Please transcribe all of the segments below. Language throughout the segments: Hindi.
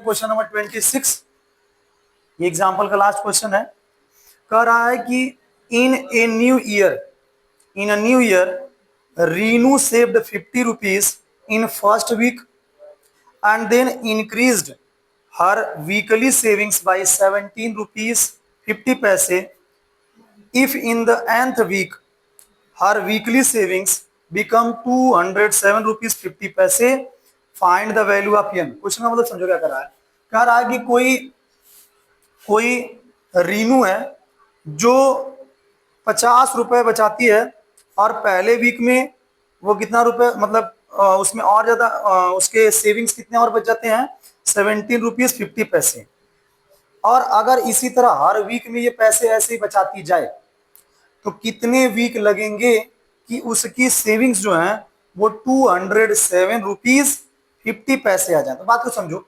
क्वेश्चन नंबर 26, ये एग्जाम्पल का लास्ट क्वेश्चन है। कह रहा है कि in a new year Rinu saved 50 rupees in first week and then increased her weekly savings by 17 rupees 50 paise. If in the nth week her weekly savings become 207 rupees 50 paise, find the value of n. Question का मतलब समझो क्या कर रहा है। कह रहा है कि कोई रीनू है जो 50 रुपए बचाती है और पहले वीक में वो कितना रुपए मतलब उसमें और ज्यादा उसके सेविंग्स कितने और बच जाते हैं 17 रुपीज 50 पैसे। और अगर इसी तरह हर वीक में ये पैसे ऐसे ही बचाती जाए तो कितने वीक लगेंगे कि उसकी सेविंग्स जो है वो 207 रुपीज 50 पैसे आ जाए। तो बात को समझो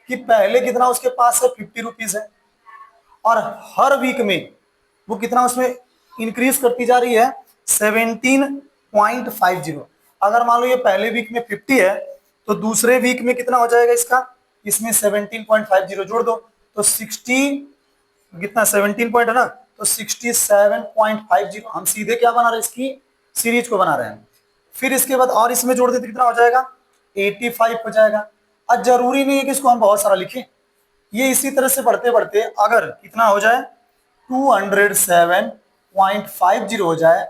कि पहले कितना उसके पास है 50 रुपीज है और हर वीक में वो कितना उसमें इंक्रीज करती जा रही है 17.50। अगर मान लो ये पहले वीक में 50 है तो दूसरे वीक में कितना हो जाएगा इसका, इसमें 17.50 जोड़ दो तो 60 कितना 17 पॉइंट है ना, तो 67.50 हम सीधे क्या बना रहे हैं इसकी सीरीज को बना रहे हैं। फिर इसके बाद और इसमें जोड़ देते कितना हो जाएगा 85 हो जाएगा। अब जरूरी नहीं है कि इसको हम बहुत सारा लिखें, ये इसी तरह से बढ़ते बढ़ते अगर कितना हो जाए 207.50 हो जाए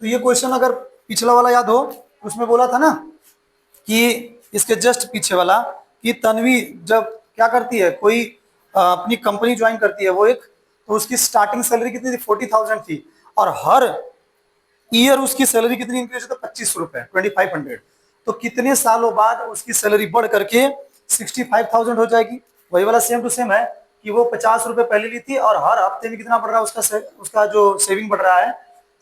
तो ये क्वेश्चन अगर पिछला वाला याद हो उसमें बोला था ना कि इसके जस्ट पीछे वाला कि तन्वी जब क्या करती है कोई अपनी कंपनी ज्वाइन करती है वो एक, तो उसकी स्टार्टिंग सैलरी कितनी थी 40,000 थी और हर ईयर उसकी सैलरी कितनी इंक्रीज होती है 25 रुपए 2500। तो कितने सालों बाद उसकी सैलरी बढ़ करके 65,000 हो जाएगी। वही वाला सेम टू सेम है कि वो 50 रुपए पहले ली थी और हर हफ्ते में कितना बढ़ रहा है उसका जो सेविंग बढ़ रहा है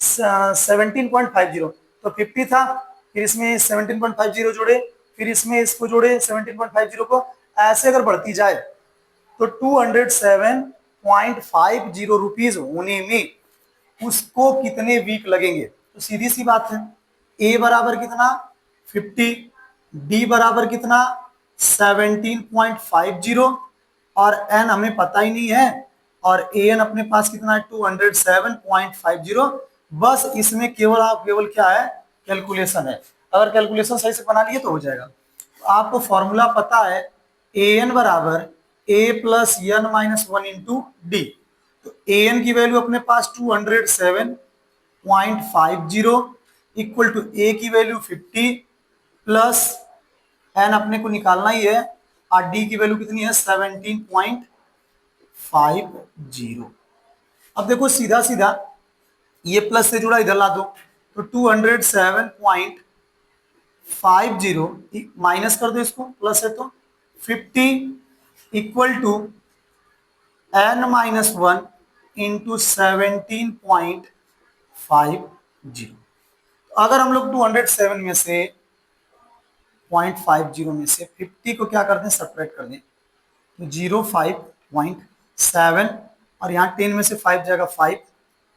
17.50। तो 50 था फिर इसमें 17.50 जोड़े फिर इसमें इसको जोड़े 17.50 को, ऐसे अगर बढ़ती जाए तो 207.50 रुपीज होने में उसको कितने वीक लगेंगे। तो सीधी सी बात है ए बराबर कितना 50, डी बराबर कितना 17.50 और एन हमें पता ही नहीं है और ए एन अपने पास कितना है 207.50। बस इसमें केवल क्या है कैलकुलेशन है। अगर कैलकुलेशन सही से बना लिए तो हो जाएगा। तो आपको फॉर्मूला पता है ए एन बराबर A plus N minus 1 into D. तो ए एन की वैल्यू अपने पास 207.50 इक्वल टू ए की वैल्यू 50 प्लस एन अपने को निकालना ही है और डी की वैल्यू कितनी है 17.50। अब देखो सीधा सीधा ये प्लस से जुड़ा इधर ला दो तो 207.50 माइनस कर दो इसको प्लस है तो 50 equal to n minus 1 into 17.50। अगर हम लोग 207 में से 0.50 में से 50 को क्या कर दें सब्ट्रैक्ट कर दें तो 05.7 और यहाँ 10 में से 5 जाएगा 5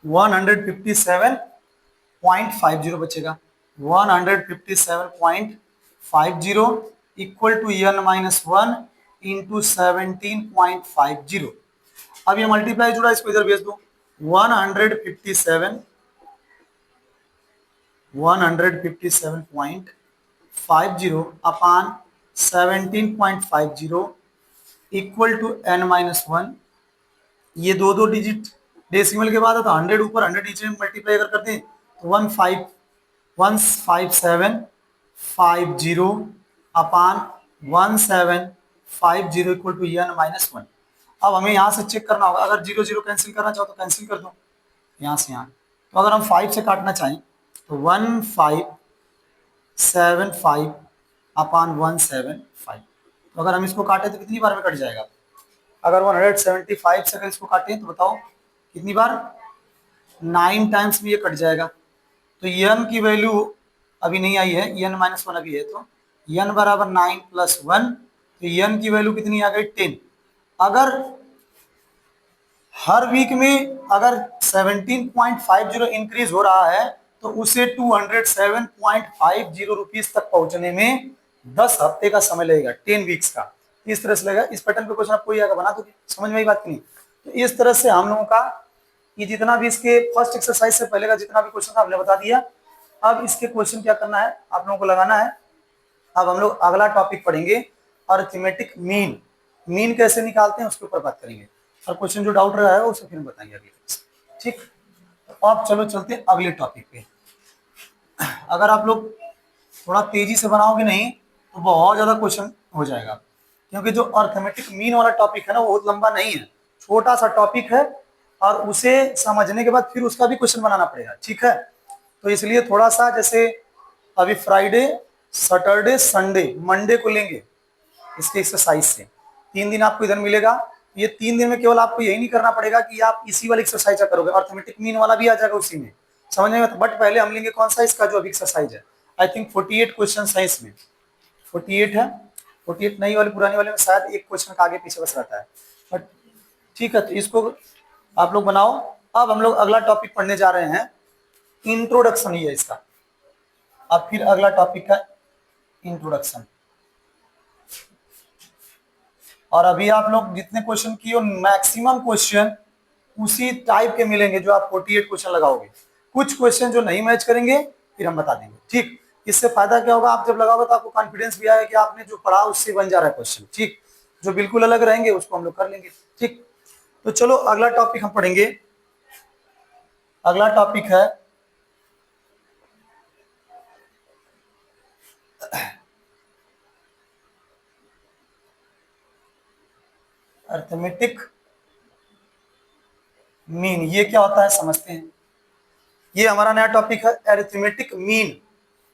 157.50 बचेगा 157.50 equal to n minus 1 into 17.50। अब ये मल्टीप्लाई जुड़ा इसको इधर भेज दो 157.50 अपान 17.50 इक्वल टू एन माइनस 1। ये दो डिजिट डेसिमल के बाद है तो 100 ऊपर 100 नीचे मल्टीप्लाई अगर करते हैं तो 15750 अपान 1750 इक्वल टू एन माइनस 1। अब हमें यहाँ से चेक करना होगा, अगर 0 0 कैंसिल करना चाहो तो कैंसिल कर दो यहाँ से यहाँ। तो अगर हम 5 से काटना चाहें तो 1575 अपान 175। तो अगर हम इसको काटें तो कितनी बार में कट जाएगा, अगर 175 से अगर इसको काटें तो बताओ कितनी बार 9 टाइम्स में ये कट जाएगा। तो एन की वैल्यू अभी नहीं आई है, एन माइनस 1 अभी है तो एन बराबर 9 प्लस 1 तो एन की वैल्यू कितनी आ गई 10। अगर हर वीक में अगर 17.50 इंक्रीज हो रहा है तो उसे 207.50 रुपीज तक पहुंचने में 10 हफ्ते का समय लगेगा 10 वीक्स का। इस तरह से लगेगा, इस पैटर्न पे क्वेश्चन आपको आएगा, बना दोगे। समझ में आई बात की नहीं? तो इस तरह से हम लोगों का ये जितना भी इसके फर्स्ट एक्सरसाइज से पहले का जितना भी क्वेश्चन था हमने बता दिया। अब इसके क्वेश्चन क्या करना है आप लोगों को लगाना है। अब हम लोग अगला टॉपिक पढ़ेंगे अरिथमेटिक मीन। मीन कैसे निकालते हैं उसके ऊपर बात करेंगे, और क्वेश्चन जो डाउट रहा है उसे फिर बताएंगे अगले। ठीक, तो अब चलो चलते हैं अगले टॉपिक पे। अगर आप लोग थोड़ा तेजी से बनाओगे नहीं तो बहुत ज्यादा क्वेश्चन हो जाएगा, क्योंकि जो अरिथमेटिक मीन वाला टॉपिक है ना वो बहुत लंबा नहीं है, छोटा सा टॉपिक है, और उसे समझने के बाद फिर उसका भी क्वेश्चन बनाना पड़ेगा। ठीक है, तो इसलिए थोड़ा सा, जैसे अभी फ्राइडे, सैटरडे, संडे, मंडे को लेंगे इसके एक्सरसाइज से, 3 दिन आपको इधर मिलेगा। ये 3 दिन में केवल आपको यही नहीं करना पड़ेगा कि आप इसी वाले एक्सरसाइज का करोगे, अरिथमेटिक मीन वाला भी आ जाएगा उसी में, समझ में। बट पहले हम लेंगे कौन सा, इसका जो अभी एक्सरसाइज है। आई थिंक 48 क्वेश्चन है इसमें, 48 है, 48 नई वाली, पुरानी वाले में शायद एक क्वेश्चन का आगे पीछे बस रहता है, बट ठीक है, तो इसको आप लोग बनाओ। अब हम लोग अगला टॉपिक पढ़ने जा रहे हैं, इंट्रोडक्शन ही है इसका। अब फिर अगला टॉपिक का इंट्रोडक्शन, और अभी आप लोग जितने क्वेश्चन किए मैक्सिमम क्वेश्चन उसी टाइप के मिलेंगे जो आप 48 क्वेश्चन लगाओगे। कुछ क्वेश्चन जो नहीं मैच करेंगे फिर हम बता देंगे। ठीक, इससे फायदा क्या होगा, आप जब लगाओगे तो आपको कॉन्फिडेंस भी आएगा कि आपने जो पढ़ा उससे बन जा रहा है क्वेश्चन। ठीक, जो बिल्कुल अलग रहेंगे उसको हम लोग कर लेंगे। ठीक, तो चलो अगला टॉपिक हम पढ़ेंगे। अगला टॉपिक है अरिथमेटिक मीन। ये क्या होता है समझते हैं। ये हमारा नया टॉपिक है अरिथमेटिक मीन।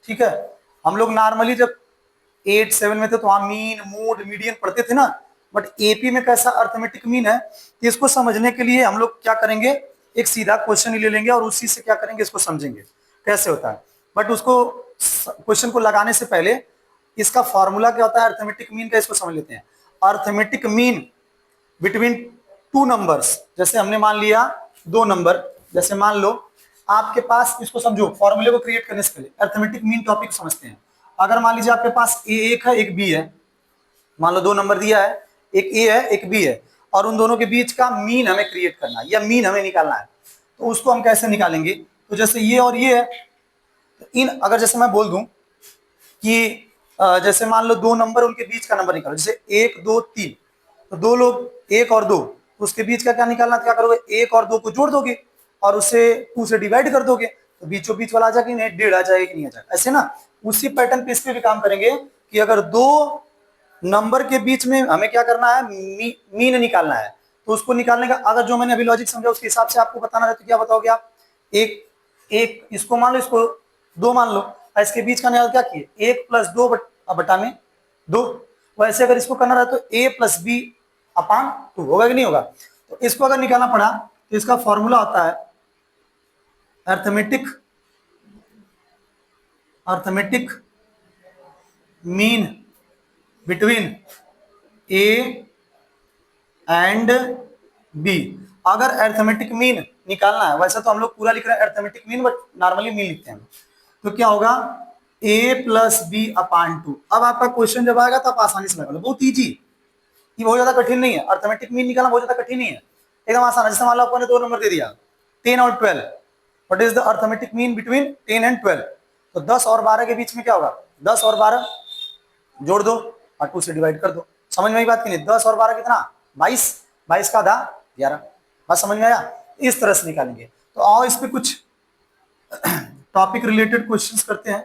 ठीक है, हम लोग नॉर्मली जब 8-7 में थे तो वहां मीन, मोड, मीडियन पढ़ते थे ना, बट एपी में कैसा अरिथमेटिक मीन है, तो इसको समझने के लिए हम लोग क्या करेंगे, एक सीधा क्वेश्चन ही ले लेंगे और उसी से क्या करेंगे, इसको समझेंगे कैसे होता है। बट उसको क्वेश्चन को लगाने से पहले इसका फॉर्मूला क्या होता है अरिथमेटिक मीन का, इसको समझ लेते हैं। अरिथमेटिक मीन बिटवीन 2 नंबर्स, जैसे हमने मान लिया 2 नंबर, जैसे मान लो आपके पास, इसको समझो फॉर्मूले को क्रिएट करने से पहले अरिथमेटिक मीन टॉपिक समझते हैं। अगर मान लीजिए आपके पास एक है एक बी है, मान लो 2 नंबर दिया है, एक ए है एक बी है, और उन दोनों के बीच का मीन हमें क्रिएट करना है या मीन हमें निकालना है, तो उसको हम कैसे निकालेंगे। तो जैसे ये और ये है, तो इन अगर जैसे मैं बोल दूं कि जैसे मान लो 2 नंबर, उनके बीच का नंबर निकालो, जैसे 1 2 3, तो 2 लोग 1 और 2, तो उसके बीच का क्या निकालना, क्या करोगे, 1 और 2 को जोड़ दोगे और उसे 2 से डिवाइड कर दोगे, तो बीचों बीच वाला आ जाएगा कि नहीं, 1.5 आ जाएगा कि नहीं आ जाएगा, ऐसे ना। उसी पैटर्न पे इस पे भी काम करेंगे कि अगर 2 नंबर के बीच में हमें क्या करना है, मीन निकालना है, तो उसको निकालने का अगर जो मैंने अभी लॉजिक समझा उसके हिसाब से आपको बताना है, तो क्या बताओगे आप, एक इसको मान लो, इसको 2 मान लो, और इसके बीच का निकाल क्या किए, 1 + 2 बटा में 2। वैसे अगर इसको करना रहा तो a + b अपान 2 होगा कि नहीं होगा। तो इसको अगर निकालना पड़ा तो इसका फॉर्मूला होता है arithmetic mean between a and b। अगर अरिथमेटिक मीन निकालना है, वैसे तो हम लोग पूरा लिख रहे हैं arithmetic mean, but normally mean लिखते हैं, तो क्या होगा, a + b अपान 2। अब आपका क्वेश्चन जब आएगा तो आप आसानी से लगा लो, बहुत ईजी, ये बहुत ज्यादा कठिन नहीं है, अरिथमेटिक मीन निकालना बहुत ज्यादा कठिन नहीं है, एकदम आसान है। जैसे मान लो आपको 2 नंबर दे दिया 10 और 12, what is the arithmetic mean between 10 and 12, तो 10 और 12 के बीच में क्या होगा, 10 और 12 जोड़ दो और 2 से डिवाइड कर दो। समझ में आई बात की नहीं, 10 और 12 कितना, 22, 22 का आधा 11, बात समझ में आया। इस तरह से निकालेंगे। तो आओ इस पे कुछ टॉपिक रिलेटेड क्वेश्चंस करते हैं,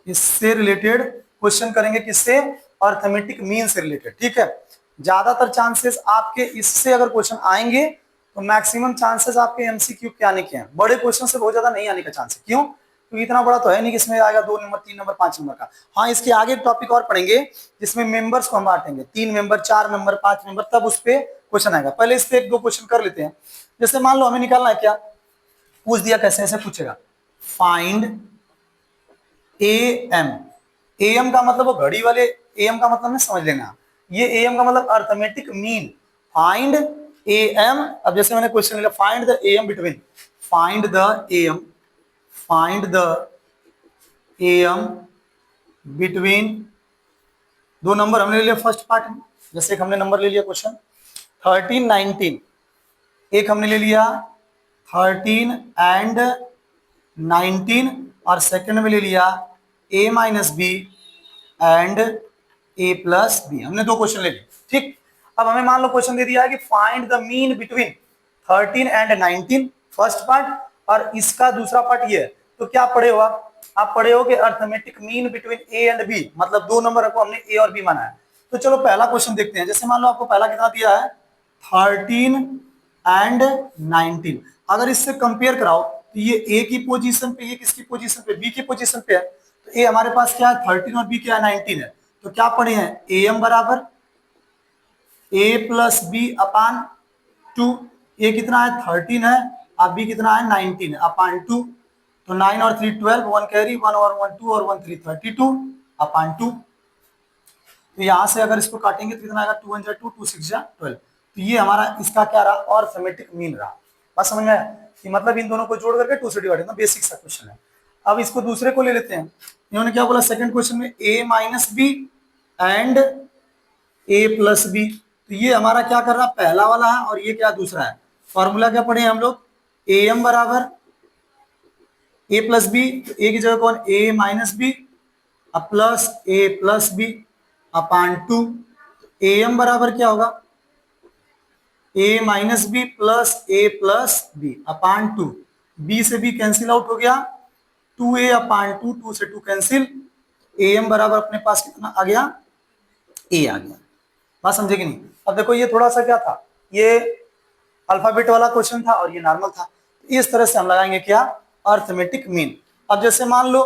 इससे रिलेटेड क्वेश्चन करेंगे, किससे, अरिथमेटिक मीन से रिलेटेड। ठीक है, ज्यादातर चांसेस आपके इससे अगर क्वेश्चन आएंगे तो मैक्सिमम चांसेस आपके एमसीक्यू के आने के हैं, बड़े क्वेश्चन से बहुत ज्यादा नहीं आने का चांस है। क्यों, क्योंकि इतना बड़ा तो है नहीं कि इसमें आएगा 2 नंबर 3 नंबर 5 नंबर का। हाँ, इसके आगे टॉपिक और पढ़ेंगे जिसमें मेंबर्स को हम बांटेंगे, 3 मेंबर 4 मेंबर 5 मेंबर, तब उस पर क्वेश्चन आएगा। पहले इस पे 1-2 क्वेश्चन कर लेते हैं। जैसे मान लो हमें निकालना है क्या, पूछ दिया कैसे, ऐसे पूछेगा, फाइंड एम। एम का मतलब वो घड़ी वाले एम का मतलब में समझ लेना, ये एम का मतलब अरिथमेटिक मीन, फाइंड एम। अब जैसे मैंने क्वेश्चन लिखा, find the M between, find the M, find the M between दो नंबर हमने ले लिया फर्स्ट पार्ट में, जैसे एक हमने नंबर ले लिया क्वेश्चन 13 19, एक हमने ले लिया 13 एंड 19 और सेकंड में ले लिया a minus B and a plus B. हमने दो क्वेश्चन ले लिए, ठीक। अब हमें मान लो क्वेश्चन दे दिया है कि find the mean between 13 and 19 first part, और इसका दूसरा पार्ट ये है। तो क्या पढ़े हो आप पढ़े हो कि arithmetic mean between a and b, मतलब दो नंबर को हमने a और b माना है। तो चलो पहला क्वेश्चन देखते हैं। जैसे मान लो आपको पहला कितना दिया है 13 एंड 19, अगर इससे कंपेयर कराओ तो ये a की पोजीशन पे, ये किसकी पोजीशन पे, b की पोजीशन पे है। तो a हमारे पास क्या है 13 और b क्या है 19 है। तो क्या पढ़े हैं am बराबर a plus B upon 2। a कितना है 13 है, अब b कितना है 19 है अपान 2। तो 9 और 3 12, 1 कैरी, 1 और 1 2 और 1 3 32 अपान 2। तो यहां से अगर इसको काटेंगे तो कितना आएगा 2 1 2 2 6 12। तो ये हमारा इसका क्या रहा और अर्थमेटिक मीन रहा। बात समझ में आया कि मतलब इन दोनों को जोड़ करके 2 से डिवाइड करना, बेसिक सा क्वेश्चन है। अब इसको दूसरे को ले लेते हैं। इन्होंने क्या बोला सेकंड क्वेश्चन में a minus B and a plus B. तो ये हमारा क्या कर रहा पहला वाला है और ये क्या दूसरा है। फॉर्मूला क्या पढ़े हम लोग am बराबर a प्लस बी, a की जगह कौन a minus B plus a plus B upon 2। am बराबर क्या होगा a minus B plus a plus B upon 2। b से b कैंसिल आउट हो गया, 2a अपान 2, 2 से 2 कैंसिल, am बराबर अपने पास कितना आ गया a आ गया। बात समझे कि नहीं। अब देखो ये थोड़ा सा क्या था, ये अल्फाबेट वाला क्वेश्चन था और ये नॉर्मल था। इस तरह से हम लगाएंगे क्या अर्थमेटिक मीन। अब जैसे मान लो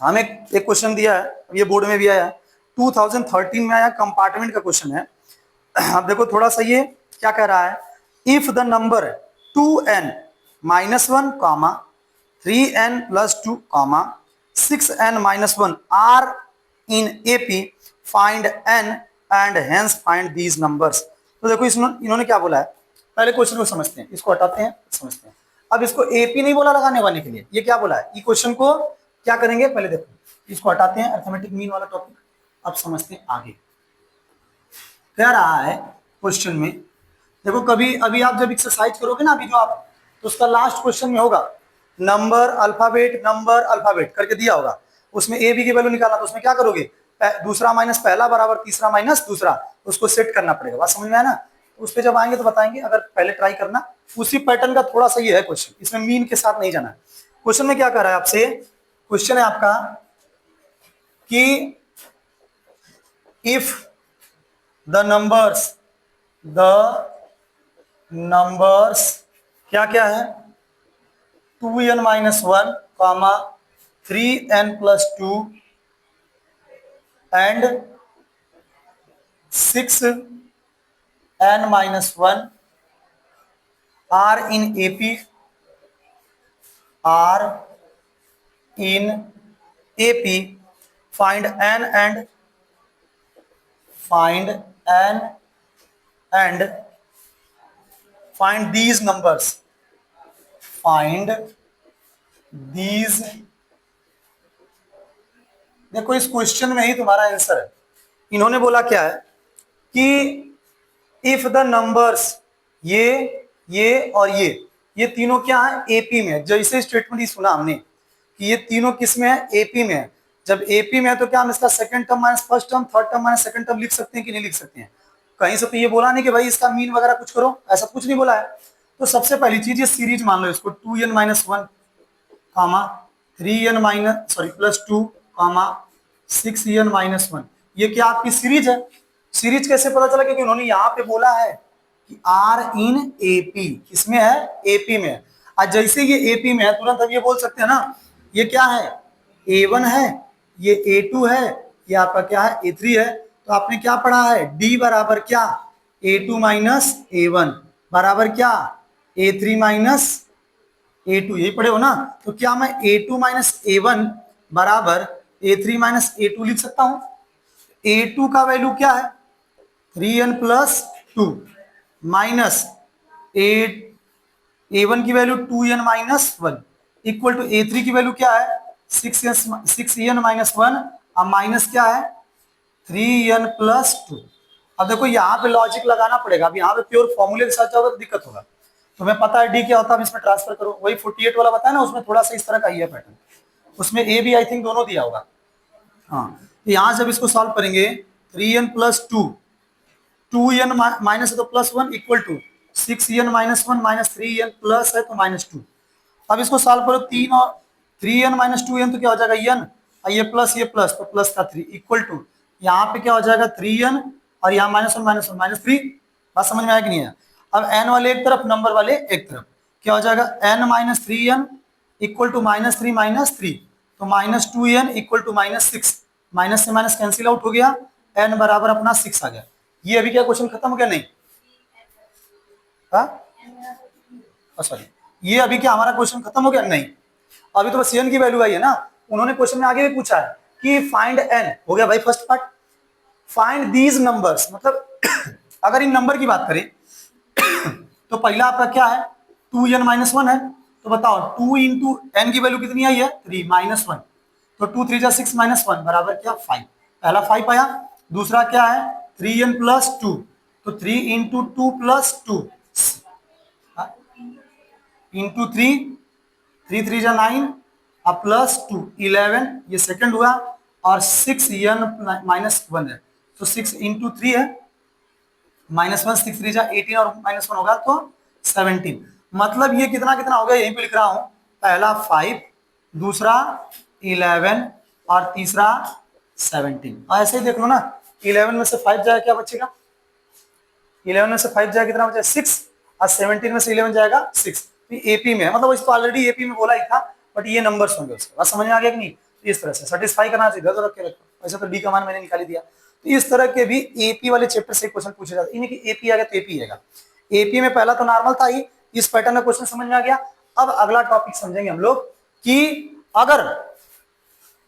हमें एक क्वेश्चन दिया है, ये बोर्ड में भी आया है 2013 में आया, कंपार्टमेंट का क्वेश्चन है। अब देखो थोड़ा सा ये क्या कह रहा है, if the number 2n minus 1 comma 3n plus 2 comma 6n minus 1 are in AP find n and hence find these numbers. तो देखो इन्होंने क्या बोला है, पहले क्वेश्चन को समझते हैं, इसको हटाते हैं समझते हैं। अब इसको AP नहीं बोला लगाने वाले के लिए, ये क्या बोला है, ये क्वेश्चन को क्या करेंगे पहले देखो, इसको हटाते हैं अर्थमेटिक मीन वाला टॉपिक। अब समझते हैं आगे कह रहा है क्वेश्चन में। देखो कभी अभी आप जब एक्सरसाइज करोगे ना अभी जो आप, तो उसका लास्ट क्वेश्चन में होगा नंबर अल्फाबेट करके दिया होगा, उसमें ए बी की वैल्यू निकालना। तो उसमें क्या करोगे दूसरा माइनस पहला बराबर तीसरा माइनस दूसरा, उसको सेट करना पड़ेगा। बात समझ में आया ना। उस पर जब आएंगे तो बताएंगे, अगर पहले ट्राई करना। उसी पैटर्न का थोड़ा सा ये है क्वेश्चन, इसमें मीन के साथ नहीं जाना है। क्वेश्चन में क्या कर रहा है आपसे, क्वेश्चन है आपका कि इफ द नंबर्स क्या क्या है 2n minus 1 comma 3n plus 2 and 6n minus 1 are in AP find n and find these numbers, देखो इस क्वेश्चन में ही तुम्हारा आंसर है। इन्होंने बोला क्या है कि इफ द नंबर्स ये और ये तीनों क्या है AP में। जैसे स्टेटमेंट ही सुना हमने कि ये तीनों किस में है AP में है। जब AP में है तो क्या हम इसका second term minus first term, third term minus second term लिख सकते हैं कि नहीं लिख सकते हैं। कहीं से तो ये बोला नहीं कि भाई इसका मीन वगैरह कुछ करो, ऐसा कुछ नहीं बोला है। तो सबसे पहली चीज ये सीरीज मान लो इसको 2n माइनस 1 कामा 3n माइनस प्लस 2 कामा 6n माइनस 1, ये क्या आपकी सीरीज है। सीरीज कैसे पता चला, क्योंकि उन्होंने यहाँ पे बोला है कि आर इन AP, किसमें है AP में। आज जैसे ये AP में है तुरंत हम ये बोल सकते हैं ना ये क्या है A1 है, ये A2 है, ये आपका क्या है A3 है। तो आपने क्या पढ़ा है D बराबर क्या A2 माइनस A1 बराबर क्या A3 माइनस A2, यही पढ़े हो ना। तो क्या मैं A2 माइनस A1 बराबर A3 माइनस A2 लिख सकता हूं। A2 का वैल्यू क्या है 3n प्लस 2 माइनस A1 की value 2n minus 1 equal to A3 की वैल्यू क्या है 6n माइनस 1 अब माइनस क्या है 3n प्लस 2। अब देखो यहाँ पे लॉजिक लगाना पड़ेगा, अब यहाँ पे प्योर फॉर्मूले के साथ जाओगे तो दिक्कत होगा। तुम्हें पता है डी क्या होता है, अब इसमें ट्रांसफर करो, वही 48 वाला बताया ना, उसमें थोड़ा सा इस तरह का ही है पैटर्न, उसमें ए बी आई थिंक दोनों दिया होगा। हाँ, तो यहाँ जब इसको सॉल्व करेंगे 3n प्लस 2, 2n माइनस है तो plus 1 equal to 6n minus 1 minus 3n plus है तो माइनस 2। अब इसको सॉल्व करो, 3 और 3n माइनस 2n तो क्या हो जाएगा n, और ये प्लस तो प्लस का 3 इक्वल टू यहाँ पे क्या हो जाएगा 3n और यहाँ माइनस वन माइनस 3। बात समझ में आया कि नहीं है? अब n वाले एक तरफ, नंबर वाले एक तरफ, क्या हो जाएगा n minus 3n equal to minus 3 तो minus 2n equal to minus 6, minus से माइनस कैंसिल आउट हो गया, n बराबर अपना 6 आ गया। ये अभी क्या क्वेश्चन खत्म हो गया? नहीं, सॉरी, ये अभी क्या हमारा क्वेश्चन खत्म हो गया? नहीं, अभी तो बस n की वैल्यू आई है ना। उन्होंने क्वेश्चन में आगे भी पूछा है कि फाइंड n, हो गया भाई first part. Find these numbers, मतलब अगर इन नंबर की बात करें तो पहला आपका क्या है 2n माइनस 1 है, तो बताओ 2 इंटू एन की वैल्यू कितनी आई है 3 माइनस 1, तो 2 3 जा 6 माइनस 1 बराबर क्या 5, पहला 5 आया। दूसरा क्या है 3n प्लस 2, तो 3 इंटू 2 प्लस 2 इंटू 3, 3 3 जा 9 अब प्लस 2 11, ये सेकंड हुआ, और 6n माइनस 1 है, तो 6 इंटू 3 है माइनस 1, 6 3 जा 18 और माइनस 1 होगा तो 17। मतलब ये कितना कितना हो गया, यहीं पे लिख रहा हूं, पहला 5, दूसरा 11 और तीसरा 17। ऐसे ही देख लो ना, 11 में से 5 जाएगा क्या बचेगा, 11 में से 5 जाएगा कितना बचेगा 6, और 17 में से 11 जाएगा 6। तो एपी में है, मतलब इसको ऑलरेडी एपी में बोला ही था, बट ये नंबर्स होंगे उसके बाद, समझ में आ गया कि नहीं? तो इस तरह से सेटिस्फाई करना चाहिए, तो रख के रखो, वैसे तो डी का मान मैंने निकाल ही दिया। तो इस तरह के भी एपी वाले चैप्टर से क्वेश्चन पूछे जाते हैं, इन्हें एपी आ गया तो एपी आएगा। एपी में पहला तो नॉर्मल था ही, इस पैटर्न में क्वेश्चन समझ में आ गया। अब अगला टॉपिक समझेंगे हम लोग कि अगर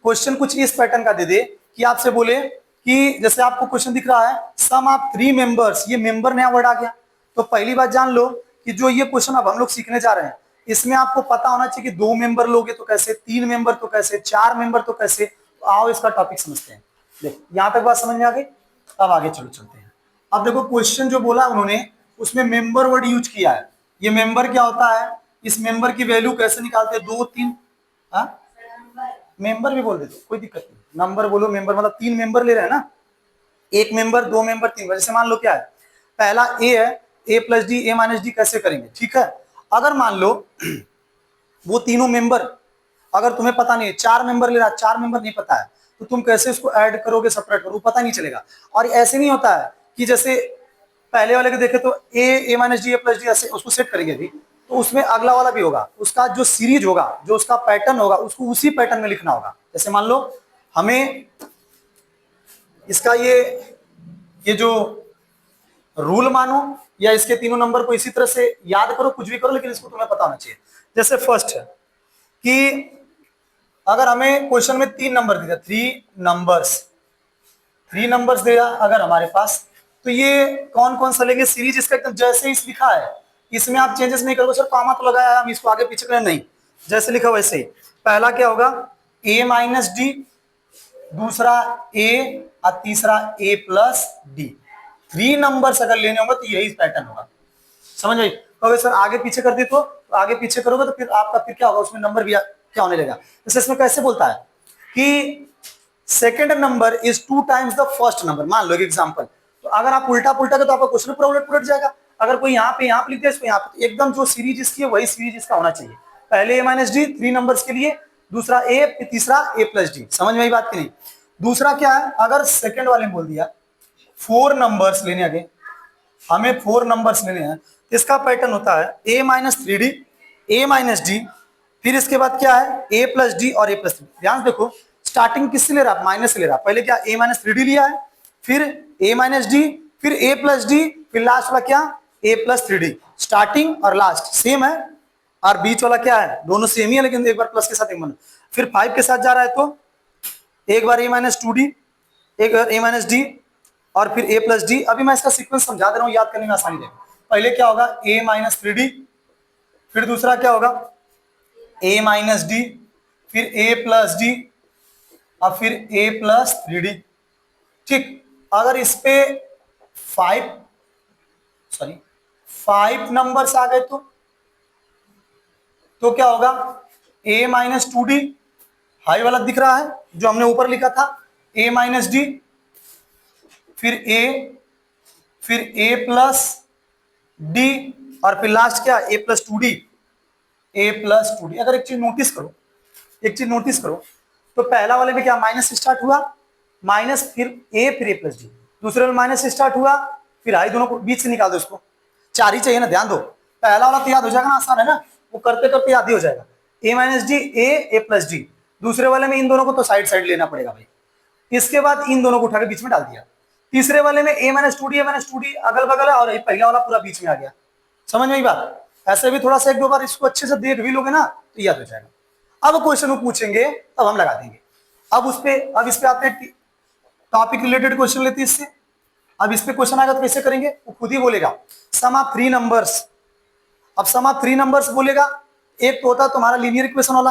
क्वेश्चन कुछ इस पैटर्न का दे दे कि आपसे बोले कि जैसे आपको क्वेश्चन दिख रहा है सम ऑफ 3 मेंबर्स, ये मेंबर नया वर्ड आ गया। तो पहली बात जान लो कि जो ये क्वेश्चन अब हम लोग सीखने जा रहे हैं, इसमें आपको पता होना चाहिए कि 2 मेंबर लोगे तो कैसे, 3 मेंबर तो कैसे, 4 मेंबर तो कैसे। तो आओ इसका टॉपिक समझते हैं। देखो यहां तक बात समझ में आ गई, अब आगे चलो चलते हैं। अब देखो क्वेश्चन जो बोला उन्होंने उसमें मेंबर वर्ड यूज किया है। ये मेंबर क्या होता है, इस मेंबर की वैल्यू कैसे निकालते हैं, 2 3, मेंबर भी बोल देते कोई दिक्कत नहीं, नंबर बोलो, मेंबर मतलब 3 मेंबर ले रहे हैं ना, 1 मेंबर 2 मेंबर 3। जैसे मान लो क्या है, पहला ए है, A plus D A minus D कैसे करेंगे, ठीक है। अगर मान लो वो तीनों मेंबर अगर तुम्हें पता नहीं है, 4 मेंबर ले रहा है, 4 मेंबर नहीं पता है, तो तुम कैसे इसको ऐड करोगे सेपरेट करोगे, पता नहीं चलेगा। और ऐसे नहीं होता है कि जैसे पहले वाले के देखे तो A minus D A plus D, ऐसे उसको सेट करेंगे अभी, तो उसमें अगला वाला भी होगा, उसका जो सीरीज होगा, जो उसका पैटर्न होगा, उसको उसी पैटर्न में लिखना होगा। जैसे मान लो हमें इसका ये जो रूल मानो या इसके तीनों नंबर को इसी तरह से याद करो, कुछ भी करो, लेकिन इसको तुम्हें पता होना चाहिए। जैसे फर्स्ट है कि अगर हमें क्वेश्चन में 3 नंबर दिया, 3 नंबर्स दिया अगर हमारे पास, तो ये कौन कौन सा लेंगे, सीरीज इसका एकदम जैसे ही लिखा है, इसमें आप चेंजेस नहीं करोगे, सर कॉमा तो लगाया हम इसको आगे पीछे करें, नहीं, जैसे लिखा वैसे ही। पहला क्या होगा ए माइनस डी, दूसरा ए और तीसरा ए प्लस डी। 3 नंबर्स अगर लेने होंगे तो यही पैटर्न होगा, समझ गए। तो सर आगे पीछे कर दी तो आगे पीछे करोगे तो फिर आपका फिर क्या होगा, उसमें नंबर भी क्या होने लगेगा। जैसे इसमें कैसे बोलता है कि second number is 2 times the first number, मान लो एक एग्जांपल। तो अगर आप उल्टा पुल्टा कर तो आपका क्वेश्चन पूरा उलट पुलट जाएगा। अगर कोई यहाँ पे लिख दिया, इसको यहाँ पे, तो एकदम जो सीरीज इसकी है वही सीरीज इसका होना चाहिए। पहले ए माइनस डी 3 नंबर्स के लिए, दूसरा ए, तीसरा ए प्लस डी। समझ में आई बात की नहीं? दूसरा क्या है, अगर सेकंड वाले ने बोल दिया 4 नंबर्स लेने, आगे हमें 4 नंबर्स लेने हैं, तो इसका पैटर्न होता है ए माइनस 3डी, ए माइनस डी, फिर इसके बाद क्या है ए प्लस डी और ए प्लस डी। ध्यान से देखो स्टार्टिंग किससे ले रहा है, माइनस से ले रहा है। पहले क्या ए माइनस 3डी लिया है, फिर ए माइनस डी, फिर ए प्लस डी, फिर लास्ट वाला क्या ए प्लस 3डी। स्टार्टिंग और लास्ट सेम है, और बीच वाला क्या है, दोनों सेम ही है, लेकिन एक बार प्लस के साथ एक मन। फिर 5 के साथ जा रहा है तो एक बार ए माइनस 2डी, एक बार ए माइनस डी, और फिर ए प्लस डी। अभी मैं इसका सीक्वेंस समझा दे रहा हूं, याद करने में आसानी रहेगी। पहले क्या होगा ए माइनस 3डी, फिर दूसरा क्या होगा ए माइनस डी, फिर ए प्लस डी, और फिर ए प्लस 3डी। ठीक, अगर इस पे 5 नंबर्स आ गए तो क्या होगा, a माइनस 2d, हाई वाला दिख रहा है जो हमने ऊपर लिखा था, a माइनस डी, फिर a प्लस डी, और फिर लास्ट क्या, a प्लस 2d, अगर एक चीज नोटिस करो, तो पहला वाले में क्या माइनस स्टार्ट हुआ, माइनस फिर a फिर a प्लस डी, दूसरे वाले माइनस स्टार्ट हुआ, फिर आई, दोनों को बीच से निकाल दो, इसको 4 ही चाहिए ना, ध्यान दो, पहला वाला तो याद हो जाएगा ना, आसान है ना, वो करते करते याद ही हो जाएगा, a minus D, a plus D, दूसरे वाले में इन दोनों को तो साइड साइड लेना पड़ेगा भाई, इसके बाद इन दोनों को उठा के बीच में डाल दिया, तीसरे वाले में a माइनस टू डी अगल बगल है, और पहला वाला पूरा बीच में आ गया, समझ में आई बात, ऐसे भी थोड़ा सा एक दो बार इसको अच्छे से देख भी लोगे ना तो याद हो जाएगा। अब क्वेश्चन वो पूछेंगे तब हम लगा देंगे, अब इस पे आते हैं, टॉपिक रिलेटेड क्वेश्चन लेते हैं इससे, अब इस पे क्वेश्चन आएगा तो कैसे करेंगे, वो खुद ही बोलेगा, सम ऑफ 3 नंबर्स, अब सम ऑफ 3 नंबर्स बोलेगा, एक तो होता है तुम्हारा लीनियर इक्वेशन वाला,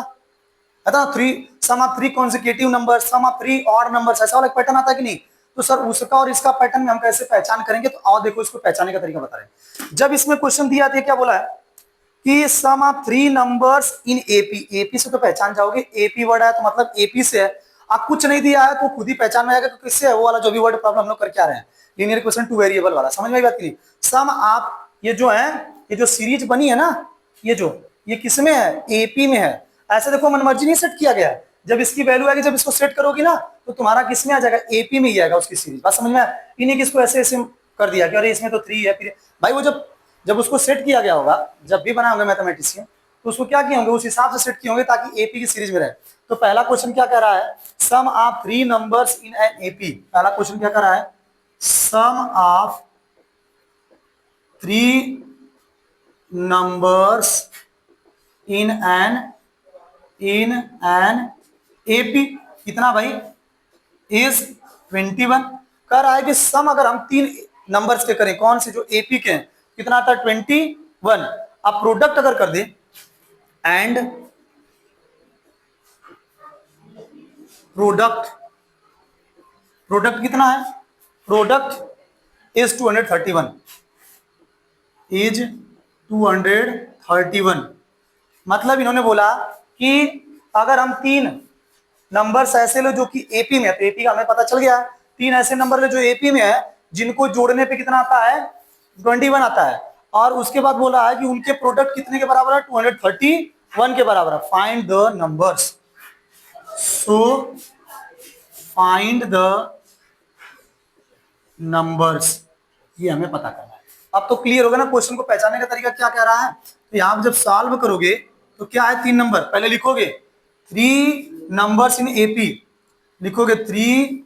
है ना, 3 sum of 3 consecutive numbers, sum of 3 odd numbers, ऐसा वाला पैटर्न आता है कि नहीं, तो सर उसका और इसका पैटर्न में हम कैसे पहचान करेंगे, तो आओ देखो इसको पहचानने का तरीका बता रहे हैं। जब इसमें क्वेश्चन दिया था, क्या बोला है कि sum of 3 numbers in AP, AP से तो पहचान जाओगे, एपी वर्ड है तो मतलब एपी से है, आप कुछ नहीं दिया है तो खुद ही पहचान में आएगा तो किससे है, वो वाला जो भी वर्ड प्रॉब्लम हम लोग करके आ रहे हैं, लीनियर इक्वेशन 2 वेरिएबल वाला, समझ में आई बात की नहीं, सम ऑफ, ये जो है, ये जो सीरीज बनी है ना, ये किसमें है, एपी में है, ऐसे देखो मनमर्जी नहीं सेट किया गया है, जब इसकी वैल्यू आएगी, जब इसको सेट करोगी ना तो तुम्हारा किस में आ जाएगा, एपी में ही आएगा उसकी सीरीज, बात समझ में आया, इन्हीं किसको ऐसे ऐसे कर दिया कि अरे इसमें तो 3 है, फिर भाई वो जब उसको सेट किया गया होगा, जब भी बना होगा मैथमेटिशियन, तो उसको क्या किए होंगे, उस हिसाब से सेट किए होंगे ताकि एपी की सीरीज में रहे। तो पहला क्वेश्चन क्या कह रहा है, sum of 3 numbers in an AP, पहला क्वेश्चन क्या कह रहा है, sum of 3 numbers in an AP, कितना भाई, इज 21, कह रहा है कि सम अगर हम 3 नंबर्स के करें, कौन से, जो एपी के हैं, कितना आता है 21, अब प्रोडक्ट अगर कर दे, एंड प्रोडक्ट कितना है, प्रोडक्ट इज 231, इज 231, मतलब इन्होंने बोला कि अगर हम 3 नंबर्स ऐसे लो जो कि एपी में है, तो एपी का हमें पता चल गया, 3 ऐसे नंबर लो जो एपी में है, जिनको जोड़ने पे कितना आता है, 21 आता है, और उसके बाद बोला है कि उनके प्रोडक्ट कितने के बराबर है, 231 के बराबर है, find the numbers, so find the numbers, ये हमें पता करना है। अब तो क्लियर होगा ना क्वेश्चन को पहचानने का तरीका क्या कह रहा है, तो यहां जब सॉल्व करोगे तो क्या है, 3 नंबर पहले लिखोगे, 3 नंबर्स इन एपी, लिखोगे 3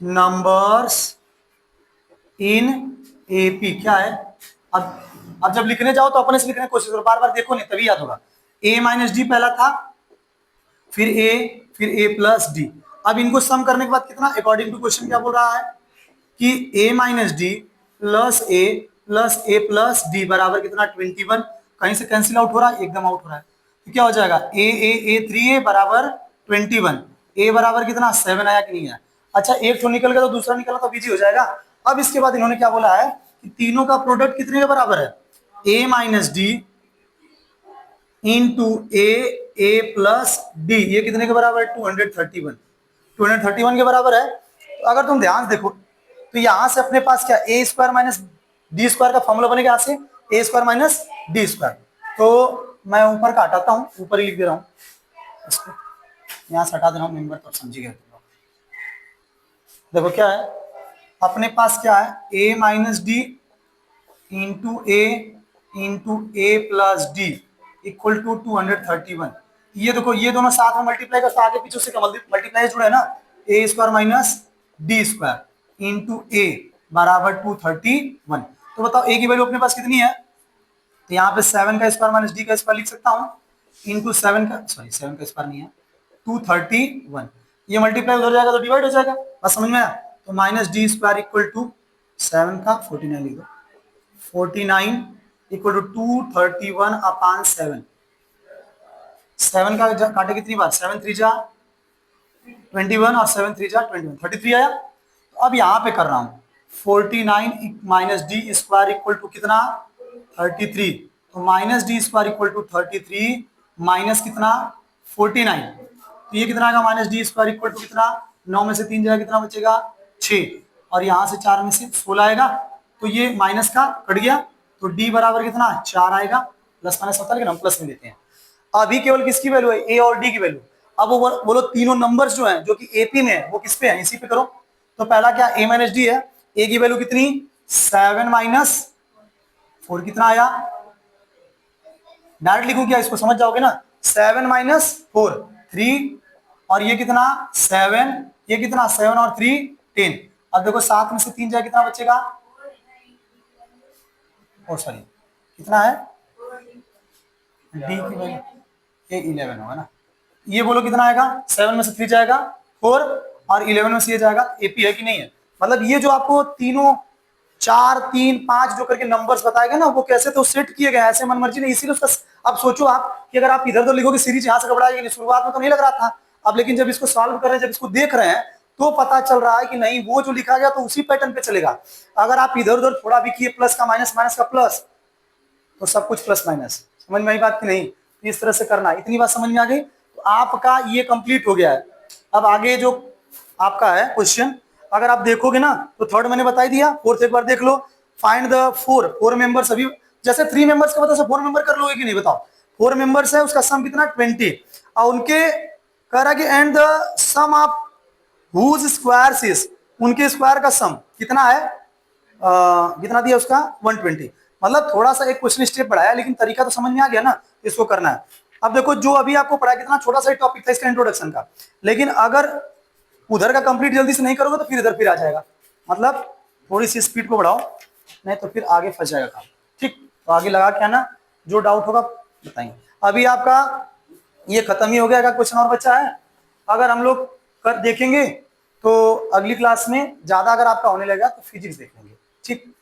नंबर्स इन एपी, क्या है, अब जब लिखने जाओ तो अपने से लिखने की कोशिश करो, बार बार देखो नहीं तभी याद होगा, a माइनस डी पहला था, फिर a प्लस डी, अब इनको सम करने के बाद कितना, अकॉर्डिंग टू क्वेश्चन क्या बोल रहा है कि a minus D plus a plus D बराबर कितना, 21, कहीं से कैंसिल आउट हो रहा है, एकदम आउट हो रहा है, तो क्या हो जाएगा, a 3a बराबर 21, a बराबर कितना 7 आया कि नहीं आया, अच्छा एक तो निकल गया तो दूसरा निकला तो इजी हो जाएगा। अब इसके बाद इन्होंने क्या बोला है कि तीनों का प्रोडक्ट कितने के बराबर है, a minus D into a plus D, ये कितने के बराबर है, 231 के बराबर है। तो अगर तुम ध्यान देखो तो यहां से अपने पास क्या, ए स्क्वायर माइनस डी स्क्वायर का फॉर्मूला बनेगा, यहां से ए स्क्वायर माइनस डी स्क्वायर, तो मैं ऊपर का हटाता हूं, ऊपर ही लिख दे रहा हूं इसको, यहां से हटा दे रहा हूं नंबर, तो समझिएगा। देखो क्या है अपने पास, क्या है, a minus D into a plus D equal to 231, ये देखो ये दोनों साथ में मल्टीप्लाई कर, आगे पीछे से मल्टीप्लाई जुड़े ना, A square minus D square into A बराबर 231, तो बताओ ए की वैल्यू अपने पास कितनी है, तो यहाँ पे 7 का स्क्वायर माइनस डी का स्क्वायर लिख सकता हूँ, इंटू 7 का स्क्वायर नहीं है, 231, ये मल्टीप्लाई उधर जाएगा तो डिवाइड हो जाएगा, बस समझ में आया, तो minus D square equal to 7 का 49 लिख दो, 49 इक्वल टू 231 अपॉन 7, 7 का काटे कितनी बार, 7 3 जा 21 और 7 3 जा 21, 33 आया। अब यहाँ पे कर रहा हूँ 49 minus D square equal to कितना 33, तो minus D square equal to 33 minus कितना 49, तो ये कितना आएगा minus D square equal to कितना 9 में से 3 जाएगा कितना बचेगा 6, और यहाँ से 4 में से 16 आएगा, तो ये माइनस का कट गया, तो डी बराबर कितना 4 आएगा, प्लस माइनस होता है लेकिन हम प्लस में देते हैं। अभी केवल किसकी वैल्यू है ए और डी की वैल्यू। अब वो बोलो तीनों नंबर्स जो हैं जो कि एपी में है वो किस पे है इसी पे करो। तो पहला क्या ए माइनस डी है, ए की वैल्यू कितनी 7 माइनस 4 कितना आया, डायरेक्ट लिखूं क्या इसको समझ जाओगे ना, 7 माइनस 4 3, और ये कितना 7, ये कितना 7 और 3 10। अब देखो 7 में से 3 जाए कितना बचेगा, और सॉरी कितना है डी की वैल्यू ये 11 होगा ना, ये बोलो कितना आएगा 7 में से 3 जाएगा 4 और 11 में से ये जाएगा, एपी है कि नहीं है। मतलब ये जो आपको तीनों 4 3 5 जो करके नंबर्स बताए गए ना वो कैसे तो सेट किए गए ऐसे मन मर्जी नहीं, इसीलिए उसका अब सोचो आप कि अगर आप इधर उधर लिखोगे सीरीज यहाँ से घबराएगी नहीं, शुरुआत में तो नहीं लग रहा था, अब लेकिन जब इसको सॉल्व कर रहे हैं जब इसको देख रहे हैं तो पता चल रहा है कि नहीं वो जो लिखा गया तो उसी पैटर्न पे चलेगा। अगर आप इधर उधर थोड़ा भी किए प्लस का माइनस माइनस का प्लस तो सब कुछ प्लस माइनस, समझ में आई बात की नहीं, इस तरह से करना, इतनी बात समझ में आ गई। तो आपका ये कंप्लीट हो गया है। अब आगे जो आपका है क्वेश्चन अगर आप देखोगे ना तो थर्ड मैंने बता दिया, फोर्थ एक बार देख लो, फाइंड द फोर मेंबर्स, अभी जैसे 3 मेंबर्स का बताओ 4 मेंबर कर लोगे कि नहीं बताओ, 4 मेंबर्स है उसका सम कितना 20, और उनके कह रहा कि and the sum of whose squares is, उनके स्क्वायर का सम कितना है, कितना दिया उसका 120। मतलब थोड़ा सा एक क्वेश्चन स्टेप बढ़ाया लेकिन तरीका तो समझ में आ गया ना, इसको करना है। अब देखो जो अभी आपको पढ़ाया कितना छोटा सा टॉपिक था इसका इंट्रोडक्शन का, लेकिन अगर उधर का कंप्लीट जल्दी से नहीं करोगे तो फिर इधर फिर आ जाएगा, मतलब थोड़ी सी स्पीड को बढ़ाओ नहीं तो फिर आगे फंस जाएगा काम। ठीक, तो आगे लगा के आना, जो डाउट होगा बताएंगे। अभी आपका ये खत्म ही हो गया, क्वेश्चन और बचा है, अगर हम लोग कर देखेंगे तो अगली क्लास में ज्यादा अगर आपका होने लगेगा तो फिजिक्स देख लेंगे। ठीक।